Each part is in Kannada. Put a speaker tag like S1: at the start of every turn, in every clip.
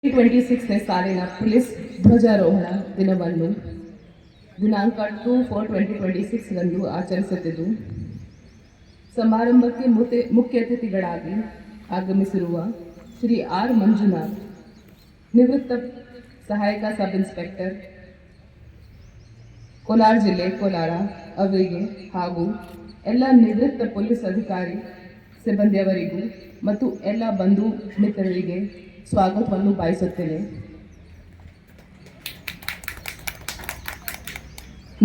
S1: 2026ನೇ ಸಾಲಿನ ಪೊಲೀಸ್ ಧ್ವಜಾರೋಹಣ ದಿನವನ್ನು ದಿನಾಂಕ 2/4/2026 ರಂದು ಆಚರಿಸುತ್ತಿದ್ದು, ಸಮಾರಂಭಕ್ಕೆ ಮುಖ್ಯ ಅತಿಥಿಗಳಾಗಿ ಆಗಮಿಸಿರುವ ಶ್ರೀ ಆರ್ ಮಂಜುನಾಥ್, ನಿವೃತ್ತ ಸಹಾಯಕ ಸಬ್ ಇನ್ಸ್ಪೆಕ್ಟರ್, ಕೋಲಾರ ಜಿಲ್ಲೆ ಕೋಲಾರ ಅವರಿಗೆ ಹಾಗೂ ಎಲ್ಲ ನಿವೃತ್ತ ಪೊಲೀಸ್ ಅಧಿಕಾರಿ ಸಿಬ್ಬಂದಿಯವರಿಗೂ ಮತ್ತು ಎಲ್ಲ ಬಂಧು ಮಿತ್ರರಿಗೆ ಸ್ವಾಗತವನ್ನು ಬಯಸುತ್ತೇನೆ.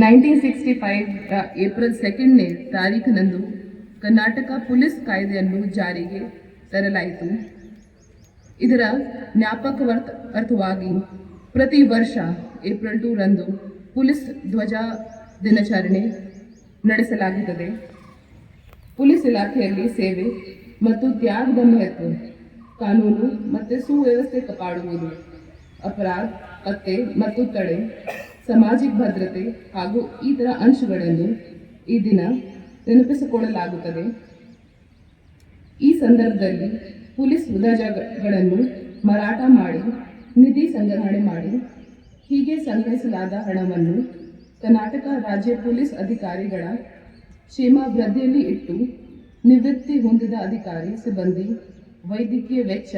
S1: 1965 ಏಪ್ರಿಲ್ 2ನೇ ತಾರೀಖಿನಂದು ಕರ್ನಾಟಕ ಪೊಲೀಸ್ ಕಾಯ್ದೆಯನ್ನು ಜಾರಿಗೆ ತರಲಾಯಿತು. ಇದರ ಜ್ಞಾಪಕಾರ್ಥವಾಗಿ ಪ್ರತಿ ವರ್ಷ ಏಪ್ರಿಲ್ 2 ರಂದು ಪೊಲೀಸ್ ಧ್ವಜ ದಿನಾಚರಣೆ ನಡೆಸಲಾಗುತ್ತದೆ. ಪೊಲೀಸ್ ಇಲಾಖೆಯಲ್ಲಿ ಸೇವೆ ಮತ್ತು ತ್ಯಾಗದ ಮಹತ್ವ, ಕಾನೂನು ಮತ್ತು ಸುವ್ಯವಸ್ಥೆ ಕಾಪಾಡುವುದು, ಅಪರಾಧ ಪತ್ತೆ ಮತ್ತು ತಡೆ, ಸಾಮಾಜಿಕ ಭದ್ರತೆ ಹಾಗೂ ಇತರ ಅಂಶಗಳನ್ನು ಈ ದಿನ ನೆನಪಿಸಿಕೊಳ್ಳಲಾಗುತ್ತದೆ. ಈ ಸಂದರ್ಭದಲ್ಲಿ ಪೊಲೀಸ್ ಧ್ವಜಗಳನ್ನು ಮಾರಾಟ ಮಾಡಿ ನಿಧಿ ಸಂಗ್ರಹಣೆ ಮಾಡಿ ಹೀಗೆ ಸಂಗ್ರಹಿಸಲಾದ ಹಣವನ್ನು ಕರ್ನಾಟಕ ರಾಜ್ಯ ಪೊಲೀಸ್ ಅಧಿಕಾರಿಗಳ ಕ್ಷೇಮಾಭಿವೃದ್ಧಿಯಲ್ಲಿ ಇಟ್ಟು ನಿವೃತ್ತಿ ಹೊಂದಿದ ಅಧಿಕಾರಿ ಸಿಬ್ಬಂದಿ ವೈದ್ಯಕೀಯ ವೆಚ್ಚ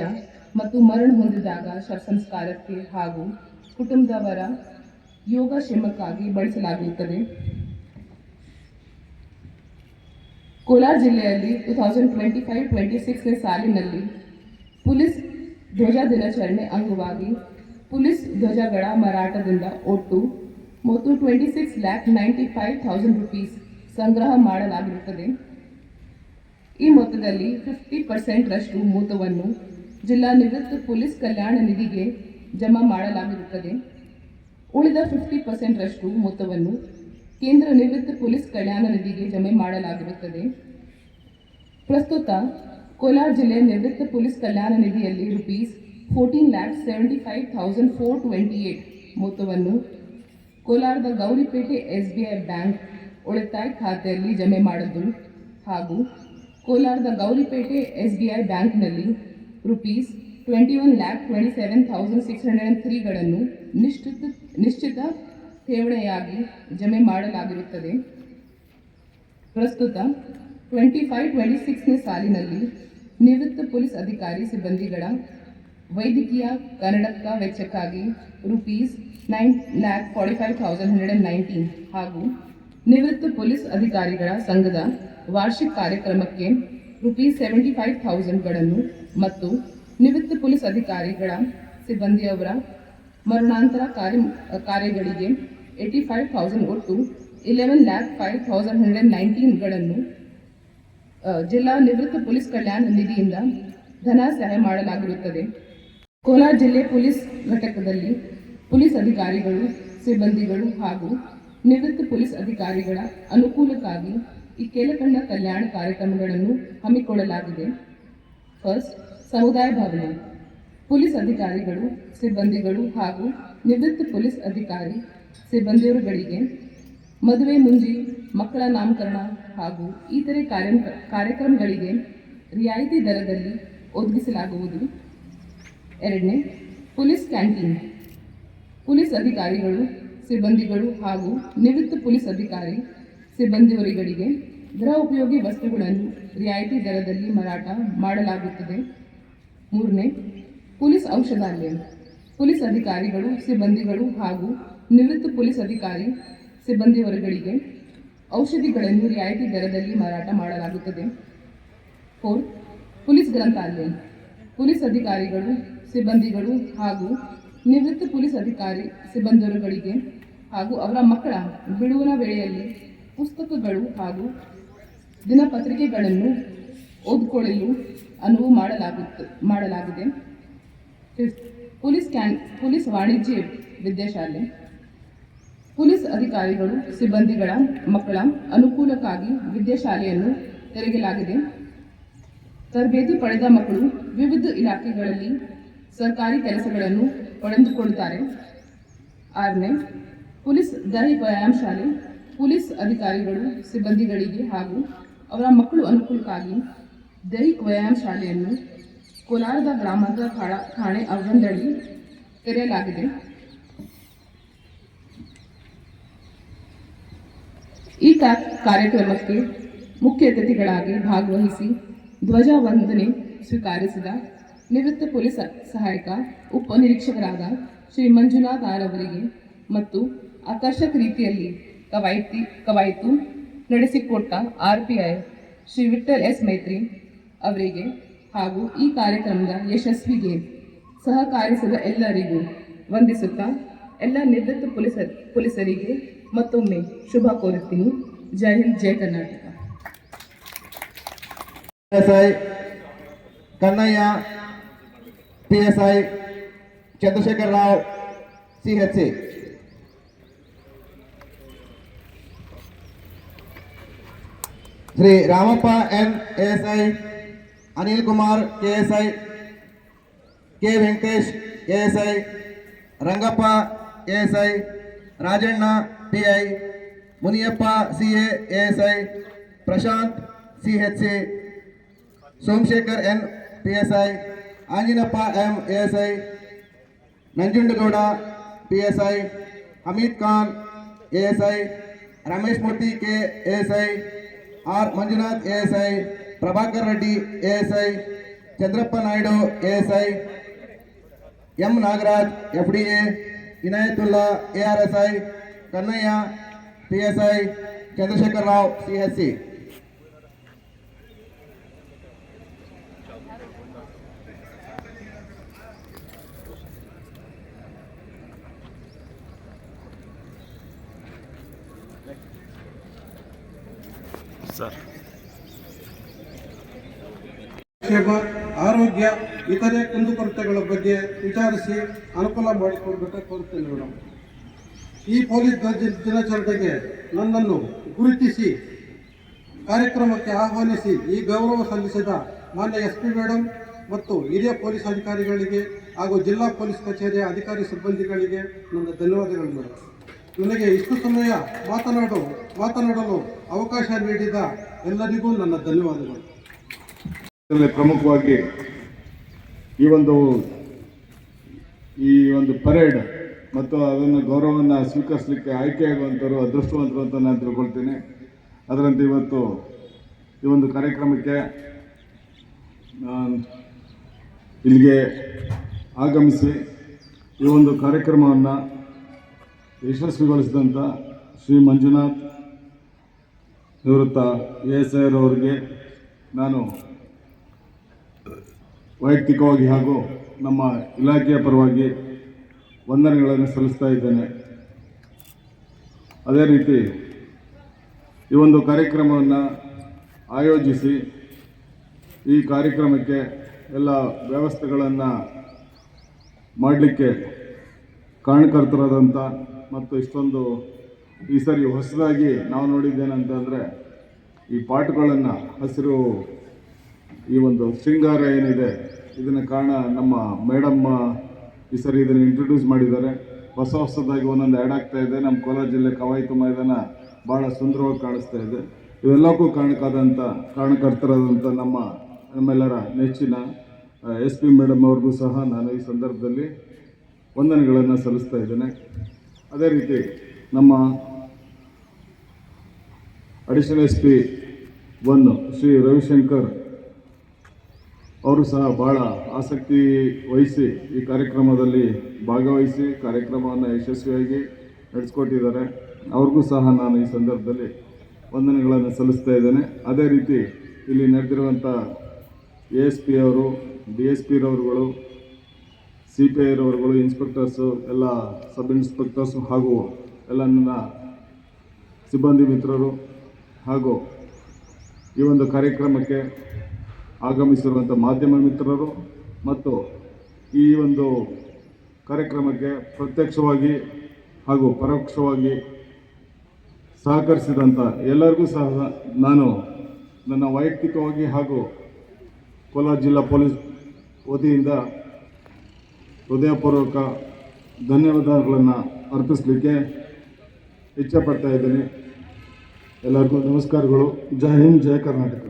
S1: ಮತ್ತು ಮರಣ ಹೊಂದಿದಾಗ ಶವ ಸಂಸ್ಕಾರಕ್ಕೆ ಹಾಗೂ ಕುಟುಂಬದವರ ಯೋಗಕ್ಷೇಮಕ್ಕಾಗಿ ಬಳಸಲಾಗುತ್ತದೆ. ಕೋಲಾರ ಜಿಲ್ಲೆಯಲ್ಲಿ 2025-26ನೇ ಸಾಲಿನಲ್ಲಿ ಪೊಲೀಸ್ ಧ್ವಜ ದಿನಾಚರಣೆ ಅಂಗವಾಗಿ ಪೊಲೀಸ್ ಧ್ವಜಗಳ ಮಾರಾಟದಿಂದ ಒಟ್ಟು 26,95,000 ರೂಪೀಸ್ ಸಂಗ್ರಹ ಮಾಡಲಾಗಿರುತ್ತದೆ. ಈ ಮೊತ್ತದಲ್ಲಿ 50% ಮೊತ್ತವನ್ನು ಜಿಲ್ಲಾ ನಿವೃತ್ತ ಪೊಲೀಸ್ ಕಲ್ಯಾಣ ನಿಧಿಗೆ ಜಮಾ ಮಾಡಲಾಗಿರುತ್ತದೆ. ಉಳಿದ 50% ಮೊತ್ತವನ್ನು ಕೇಂದ್ರ ನಿವೃತ್ತ ಪೊಲೀಸ್ ಕಲ್ಯಾಣ ನಿಧಿಗೆ ಜಮೆ ಮಾಡಲಾಗಿರುತ್ತದೆ. ಪ್ರಸ್ತುತ ಕೋಲಾರ ಜಿಲ್ಲೆ ನಿವೃತ್ತ ಪೊಲೀಸ್ ಕಲ್ಯಾಣ ನಿಧಿಯಲ್ಲಿ ರೂಪೀಸ್ 14,75,428 ಮೊತ್ತವನ್ನು ಕೋಲಾರದ ಗೌರಿಪೇಟೆ SBI ಬ್ಯಾಂಕ್ ಉಳಿತಾಯ ಖಾತೆಯಲ್ಲಿ ಜಮೆ ಮಾಡಿದ್ದು ಹಾಗೂ ಕೋಲಾರದ ಗೌರಿಪೇಟೆ SBI ಬ್ಯಾಂಕ್ನಲ್ಲಿ ರೂಪೀಸ್ 21,27,603ಗಳನ್ನು ನಿಶ್ಚಿತ ಠೇವಣಿಯಾಗಿ ಜಮೆ ಮಾಡಲಾಗಿರುತ್ತದೆ. ಪ್ರಸ್ತುತ 25-26ನೇ ಸಾಲಿನಲ್ಲಿ ನಿವೃತ್ತ ಪೊಲೀಸ್ ಅಧಿಕಾರಿ ಸಿಬ್ಬಂದಿಗಳ ವೈದ್ಯಕೀಯ ಕನ್ನಡಕ ವೆಚ್ಚಕ್ಕಾಗಿ ರೂಪೀಸ್ 9,45,119 ಹಾಗೂ ನಿವೃತ್ತ ಪೊಲೀಸ್ ಅಧಿಕಾರಿಗಳ ಸಂಘದ ವಾರ್ಷಿಕ ಕಾರ್ಯಕ್ರಮಕ್ಕೆ ರೂಪೀಸ್ 75,000ಗಳನ್ನು ಮತ್ತು ನಿವೃತ್ತ ಪೊಲೀಸ್ ಅಧಿಕಾರಿಗಳ ಸಿಬ್ಬಂದಿಯವರ ಮರಣಾಂತರ ಕಾರ್ಯಗಳಿಗೆ 85,000 ಒಟ್ಟು 11,05,119ಗಳನ್ನು ಜಿಲ್ಲಾ ನಿವೃತ್ತ ಪೊಲೀಸ್ ಕಲ್ಯಾಣ ನಿಧಿಯಿಂದ ಧನ ಸಹಾಯ ಮಾಡಲಾಗಿರುತ್ತದೆ. ಕೋಲಾರ ಜಿಲ್ಲೆ ಪೊಲೀಸ್ ಘಟಕದಲ್ಲಿ ಪೊಲೀಸ್ ಅಧಿಕಾರಿಗಳು ಸಿಬ್ಬಂದಿಗಳು ಹಾಗೂ ನಿವೃತ್ತ ಪೊಲೀಸ್ ಅಧಿಕಾರಿಗಳ ಅನುಕೂಲಕ್ಕಾಗಿ ಈ ಕೆಳಕಂಡ ಕಲ್ಯಾಣ ಕಾರ್ಯಕ್ರಮಗಳನ್ನು ಹಮ್ಮಿಕೊಳ್ಳಲಾಗಿದೆ. ಫಸ್ಟ್, ಸಮುದಾಯ ಭವನ. ಪೊಲೀಸ್ ಅಧಿಕಾರಿಗಳು ಸಿಬ್ಬಂದಿಗಳು ಹಾಗೂ ನಿವೃತ್ತ ಪೊಲೀಸ್ ಅಧಿಕಾರಿ ಸಿಬ್ಬಂದಿಯವರುಗಳಿಗೆ ಮದುವೆ ಮುಂಜಿ ಮಕ್ಕಳ ನಾಮಕರಣ ಹಾಗೂ ಇತರೆ ಕಾರ್ಯಕ್ರಮಗಳಿಗೆ ರಿಯಾಯಿತಿ ದರದಲ್ಲಿ ಒದಗಿಸಲಾಗುವುದು. ಎರಡನೇ, ಪೊಲೀಸ್ ಕ್ಯಾಂಟೀನ್. ಪೊಲೀಸ್ ಅಧಿಕಾರಿಗಳು ಸಿಬ್ಬಂದಿಗಳು ಹಾಗೂ ನಿವೃತ್ತ ಪೊಲೀಸ್ ಅಧಿಕಾರಿ ಸಿಬ್ಬಂದಿಯವರುಗಳಿಗೆ ಗೃಹ ಉಪಯೋಗಿ ವಸ್ತುಗಳನ್ನು ರಿಯಾಯಿತಿ ದರದಲ್ಲಿ ಮಾರಾಟ ಮಾಡಲಾಗುತ್ತದೆ. ಮೂರನೇ, ಪೊಲೀಸ್ ಔಷಧಾಲಯ. ಪೊಲೀಸ್ ಅಧಿಕಾರಿಗಳು ಸಿಬ್ಬಂದಿಗಳು ಹಾಗೂ ನಿವೃತ್ತ ಪೊಲೀಸ್ ಅಧಿಕಾರಿ ಸಿಬ್ಬಂದಿಯವರುಗಳಿಗೆ ಔಷಧಿಗಳನ್ನು ರಿಯಾಯಿತಿ ದರದಲ್ಲಿ ಮಾರಾಟ ಮಾಡಲಾಗುತ್ತದೆ. ಫೋರ್ತ್, ಪೊಲೀಸ್ ಗ್ರಂಥಾಲಯ. ಪೊಲೀಸ್ ಅಧಿಕಾರಿಗಳು ಸಿಬ್ಬಂದಿಗಳು ಹಾಗೂ ನಿವೃತ್ತ ಪೊಲೀಸ್ ಅಧಿಕಾರಿ ಸಿಬ್ಬಂದಿಯವರುಗಳಿಗೆ ಹಾಗೂ ಅವರ ಮಕ್ಕಳ ಬಿಡುವಿನ ವೇಳೆಯಲ್ಲಿ ಪುಸ್ತಕಗಳು ಹಾಗೂ ದಿನಪತ್ರಿಕೆಗಳನ್ನು ಓದಿಕೊಳ್ಳಲು ಅನುವು ಮಾಡಲಾಗಿದೆ. ಫಿಫ್ತ್, ಪೊಲೀಸ್ ವಾಣಿಜ್ಯ ವಿದ್ಯಾಶಾಲೆ. ಪೊಲೀಸ್ ಅಧಿಕಾರಿಗಳು ಸಿಬ್ಬಂದಿಗಳ ಮಕ್ಕಳ ಅನುಕೂಲಕ್ಕಾಗಿ ವಿದ್ಯಾಶಾಲೆಯನ್ನು ತೆರೆಯಲಾಗಿದೆ. ತರಬೇತಿ ಪಡೆದ ಮಕ್ಕಳು ವಿವಿಧ ಇಲಾಖೆಗಳಲ್ಲಿ ಸರ್ಕಾರಿ ಕೆಲಸಗಳನ್ನು ಪಡೆದುಕೊಳ್ಳುತ್ತಾರೆ. ಆರನೇ, ಪೊಲೀಸ್ ದೈಹಿಕ ವ್ಯಾಯಾಮ ಶಾಲೆ. ಪೊಲೀಸ್ ಅಧಿಕಾರಿಗಳು ಸಿಬ್ಬಂದಿಗಳಿಗೆ ಹಾಗೂ ಅವರ ಮಕ್ಕಳು ಅನುಕೂಲಕ್ಕಾಗಿ ದೈಹಿಕ ವ್ಯಾಯಾಮ ಶಾಲೆಯನ್ನು ಕೋಲಾರದ ಗ್ರಾಮಾಂತರ ಠಾಣೆ ಅವರಂದಳ್ಳಿ ತೆರೆಯಲಾಗಿದೆ. ಈ ಕಾರ್ಯಕ್ರಮಕ್ಕೆ ಮುಖ್ಯ ಅತಿಥಿಗಳಾಗಿ ಭಾಗವಹಿಸಿ ಧ್ವಜವಂದನೆ ಸ್ವೀಕರಿಸಿದ ನಿವೃತ್ತ ಪೊಲೀಸ್ ಸಹಾಯಕ ಉಪನಿರೀಕ್ಷಕರಾದ ಶ್ರೀ ಮಂಜುನಾಥ್ ಆರ್ ಅವರಿಗೆ ಮತ್ತು ಆಕರ್ಷಕ ರೀತಿಯಲ್ಲಿ ಕವಾಯತು ನಡೆಸಿಕೊಟ್ಟ RPI ಶ್ರೀ ವಿಠ್ಠಲ್ ಎಸ್ ಮೈತ್ರಿ ಅವರಿಗೆ ಹಾಗೂ ಈ ಕಾರ್ಯಕ್ರಮದ ಯಶಸ್ವಿಗೆ ಸಹಕರಿಸಿದ ಎಲ್ಲರಿಗೂ ವಂದಿಸುತ್ತಾ ಎಲ್ಲ ನಿವೃತ್ತ ಪೊಲೀಸರಿಗೆ ಮತ್ತೊಮ್ಮೆ ಶುಭ ಕೋರುತ್ತೀನಿ. ಜೈ ಹಿಂದ್, ಜೈ Karnataka.
S2: PSI Kannayya, PSI Chandrashekhar Rao, CHC. Shri Ramappa N, ASI, Anil Kumar KSI, K Venkatesh ASI, Rangappa ASI, Rajanna PI, Muniyappa CA ASI, Prashanth CHC, Somashekhar N PSI, Anjinappa M ASI, Nanjundagowda PSI, Hameed Khan ASI, Ramesh Murthy K ASI, R Manjunath ASI, Prabhakar Reddy ASI, Chandrappa Naidu ASI, M Nagaraj FDA, Inayatulla ARSI, Kannayya PSI, Chandrashekhar Rao CHC.
S3: Sir,
S4: ಕ್ಷೇಮ, ಆರೋಗ್ಯ, ಇತರೆ ಕುಂದುಕೊರತೆಗಳ ಬಗ್ಗೆ ವಿಚಾರಿಸಿ ಅನುಕೂಲ ಮಾಡಿಕೊಡ್ಬೇಕಾಗಿ ಕೋರುತ್ತೇನೆ ಮೇಡಮ್. ಈ ಪೊಲೀಸ್ ದಿನಾಚರಣೆಗೆ ನನ್ನನ್ನು ಗುರುತಿಸಿ ಕಾರ್ಯಕ್ರಮಕ್ಕೆ ಆಹ್ವಾನಿಸಿ ಈ ಗೌರವ ಸಲ್ಲಿಸಿದ ಮಾನ್ಯ SP ಮೇಡಮ್ ಮತ್ತು ಹಿರಿಯ ಪೊಲೀಸ್ ಅಧಿಕಾರಿಗಳಿಗೆ ಹಾಗೂ ಜಿಲ್ಲಾ ಪೊಲೀಸ್ ಕಚೇರಿಯ ಅಧಿಕಾರಿ ಸಿಬ್ಬಂದಿಗಳಿಗೆ ನನ್ನ ಧನ್ಯವಾದಗಳು ಮೇಡಮ್. ನನಗೆ ಇಷ್ಟು ಸಮಯ ಮಾತನಾಡಲು ಅವಕಾಶ ನೀಡಿದ ಎಲ್ಲರಿಗೂ ನನ್ನ ಧನ್ಯವಾದಗಳು.
S5: ಪ್ರಮುಖವಾಗಿ ಈ ಒಂದು ಪರೇಡ್ ಮತ್ತು ಅದನ್ನು ಗೌರವವನ್ನು ಸ್ವೀಕರಿಸಲಿಕ್ಕೆ ಆಯ್ಕೆಯಾಗುವಂಥವರು ಅದೃಷ್ಟವಂತರು ಅಂತ ನಾನು ತಿಳ್ಕೊಳ್ತೀನಿ. ಅದರಂತೆ ಇವತ್ತು ಈ ಒಂದು ಕಾರ್ಯಕ್ರಮಕ್ಕೆ ಇಲ್ಲಿಗೆ ಆಗಮಿಸಿ ಈ ಒಂದು ಕಾರ್ಯಕ್ರಮವನ್ನು ಯಶಸ್ವಿಗೊಳಿಸಿದಂಥ ಶ್ರೀ ಮಂಜುನಾಥ್ ನಿವೃತ್ತ ASI ಅವರಿಗೆ ನಾನು ವೈಯಕ್ತಿಕವಾಗಿ ಹಾಗೂ ನಮ್ಮ ಇಲಾಖೆಯ ಪರವಾಗಿ ವಂದನೆಗಳನ್ನು ಸಲ್ಲಿಸ್ತಾ ಇದ್ದೇನೆ. ಅದೇ ರೀತಿ ಈ ಒಂದು ಕಾರ್ಯಕ್ರಮವನ್ನು ಆಯೋಜಿಸಿ ಈ ಕಾರ್ಯಕ್ರಮಕ್ಕೆ ಎಲ್ಲ ವ್ಯವಸ್ಥೆಗಳನ್ನು ಮಾಡಲಿಕ್ಕೆ ಕಾರಣಕರ್ತರಾದಂಥ ಮತ್ತು ಇಷ್ಟೊಂದು ಈ ಸರಿ ಹೊಸದಾಗಿ ನಾವು ನೋಡಿದ್ದೇನೆಂತಂದರೆ ಈ ಪಾಟ್ಗಳನ್ನು ಹಸಿರು ಈ ಒಂದು ಶೃಂಗಾರ ಏನಿದೆ ಇದನ್ನು ಕಾರಣ ನಮ್ಮ ಮೇಡಮ್ ಈ ಸರಿ ಇದನ್ನು ಇಂಟ್ರೊಡ್ಯೂಸ್ ಮಾಡಿದ್ದಾರೆ. ಹೊಸದಾಗಿ ಒಂದೊಂದು ಆ್ಯಡ್ ಆಗ್ತಾ ಇದೆ. ನಮ್ಮ ಕೋಲಾರ ಜಿಲ್ಲೆ ಕವಾಯತು ಮೈದಾನ ಭಾಳ ಸುಂದರವಾಗಿ ಕಾಣಿಸ್ತಾ ಇದೆ. ಇವೆಲ್ಲಕ್ಕೂ ಕಾರಣಕರ್ತರಾದಂಥ ನಮ್ಮೆಲ್ಲರ ನೆಚ್ಚಿನ SP ಮೇಡಮ್ ಅವ್ರಿಗೂ ಸಹ ನಾನು ಈ ಸಂದರ್ಭದಲ್ಲಿ ವಂದನೆಗಳನ್ನು ಸಲ್ಲಿಸ್ತಾ ಇದ್ದೇನೆ. ಅದೇ ರೀತಿ ನಮ್ಮ ಅಡಿಷನಲ್ SP 1 ಶ್ರೀ ರವಿಶಂಕರ್ ಅವರು ಸಹ ಭಾಳ ಆಸಕ್ತಿ ವಹಿಸಿ ಈ ಕಾರ್ಯಕ್ರಮದಲ್ಲಿ ಭಾಗವಹಿಸಿ ಕಾರ್ಯಕ್ರಮವನ್ನು ಯಶಸ್ವಿಯಾಗಿ ನಡೆಸ್ಕೊಟ್ಟಿದ್ದಾರೆ. ಅವ್ರಿಗೂ ಸಹ ನಾನು ಈ ಸಂದರ್ಭದಲ್ಲಿ ವಂದನೆಗಳನ್ನು ಸಲ್ಲಿಸ್ತಾ ಇದ್ದೇನೆ. ಅದೇ ರೀತಿ ಇಲ್ಲಿ ನಡೆದಿರುವಂಥ ASP ಅವರು, DSP ರವರುಗಳು, CPI ರವರುಗಳು, ಇನ್ಸ್ಪೆಕ್ಟರ್ಸು, ಎಲ್ಲ ಸಬ್ ಇನ್ಸ್ಪೆಕ್ಟರ್ಸು ಹಾಗೂ ಎಲ್ಲ ನನ್ನ ಸಿಬ್ಬಂದಿ ಮಿತ್ರರು ಹಾಗೂ ಈ ಒಂದು ಕಾರ್ಯಕ್ರಮಕ್ಕೆ ಆಗಮಿಸಿರುವಂಥ ಮಾಧ್ಯಮ ಮಿತ್ರರು ಮತ್ತು ಈ ಒಂದು ಕಾರ್ಯಕ್ರಮಕ್ಕೆ ಪ್ರತ್ಯಕ್ಷವಾಗಿ ಹಾಗೂ ಪರೋಕ್ಷವಾಗಿ ಸಹಕರಿಸಿದಂಥ ಎಲ್ಲರಿಗೂ ಸಹ ನಾನು ನನ್ನ ವೈಯಕ್ತಿಕವಾಗಿ ಹಾಗೂ ಕೋಲಾರ ಜಿಲ್ಲಾ ಪೊಲೀಸ್ ವತಿಯಿಂದ ಹೃದಯಪೂರ್ವಕ ಧನ್ಯವಾದಗಳನ್ನು ಅರ್ಪಿಸಲಿಕ್ಕೆ ಇಚ್ಛೆಪಡ್ತಾ ಇದ್ದೀನಿ. ಎಲ್ಲರಿಗೂ ನಮಸ್ಕಾರಗಳು. ಜೈ ಹಿಂದ್, ಜೈ ಕರ್ನಾಟಕ.